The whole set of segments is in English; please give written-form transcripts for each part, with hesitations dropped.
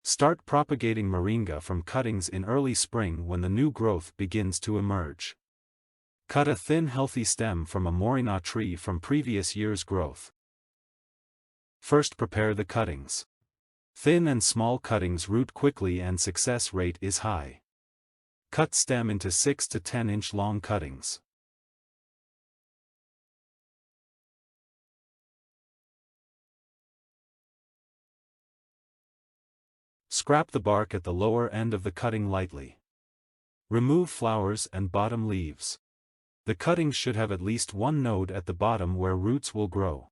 Start propagating moringa from cuttings in early spring when the new growth begins to emerge. Cut a thin healthy stem from a moringa tree from previous year's growth. First prepare the cuttings. Thin and small cuttings root quickly and success rate is high. Cut stem into 6 to 10 inch long cuttings. Scrap the bark at the lower end of the cutting lightly. Remove flowers and bottom leaves. The cuttings should have at least one node at the bottom where roots will grow.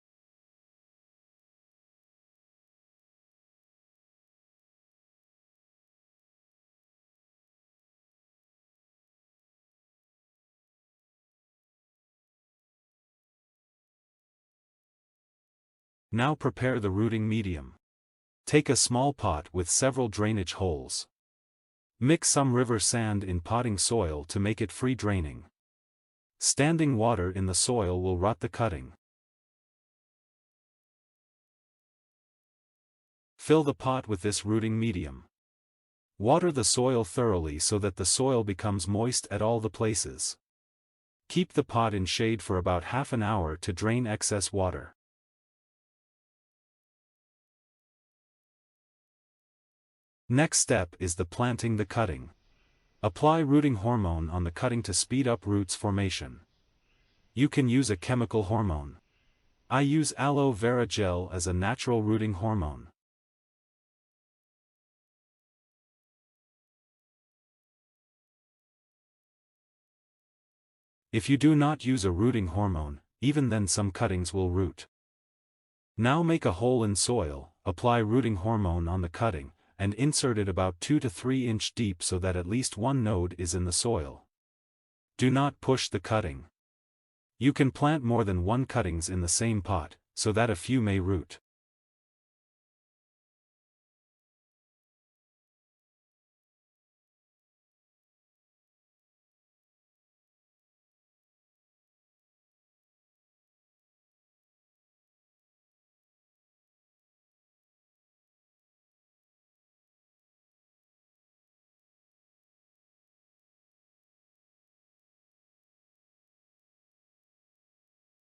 Now prepare the rooting medium. Take a small pot with several drainage holes. Mix some river sand in potting soil to make it free draining. Standing water in the soil will rot the cutting. Fill the pot with this rooting medium. Water the soil thoroughly so that the soil becomes moist at all the places. Keep the pot in shade for about half an hour to drain excess water. Next step is the planting the cutting. Apply rooting hormone on the cutting to speed up roots formation. You can use a chemical hormone. I use aloe vera gel as a natural rooting hormone. If you do not use a rooting hormone, even then some cuttings will root. Now make a hole in soil, apply rooting hormone on the cutting, and insert it about 2 to 3 inch deep so that at least one node is in the soil. Do not push the cutting. You can plant more than one cuttings in the same pot, so that a few may root.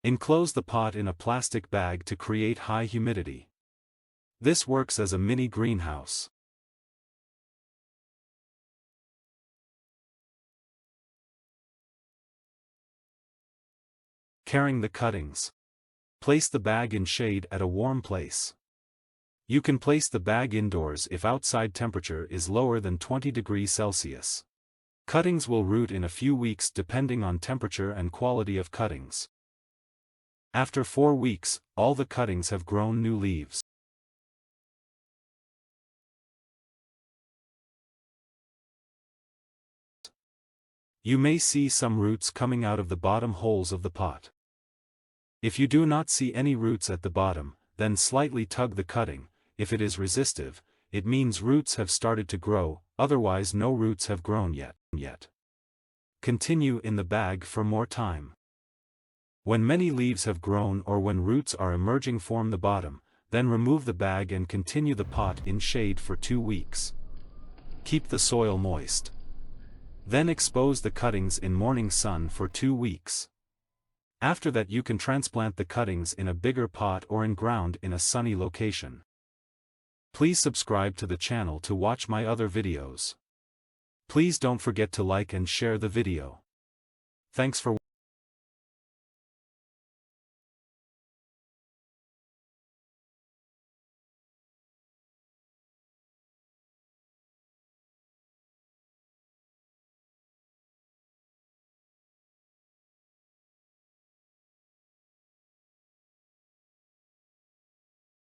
Enclose the pot in a plastic bag to create high humidity. This works as a mini greenhouse. Carrying the cuttings. Place the bag in shade at a warm place. You can place the bag indoors if outside temperature is lower than 20 degrees Celsius. Cuttings will root in a few weeks depending on temperature and quality of cuttings. After 4 weeks, all the cuttings have grown new leaves. You may see some roots coming out of the bottom holes of the pot. If you do not see any roots at the bottom, then slightly tug the cutting. If it is resistive, it means roots have started to grow, otherwise no roots have grown yet. Continue in the bag for more time. When many leaves have grown or when roots are emerging from the bottom, then remove the bag and continue the pot in shade for 2 weeks. Keep the soil moist. Then expose the cuttings in morning sun for 2 weeks. After that you can transplant the cuttings in a bigger pot or in ground in a sunny location. Please subscribe to the channel to watch my other videos. Please don't forget to like and share the video. Thanks for watching.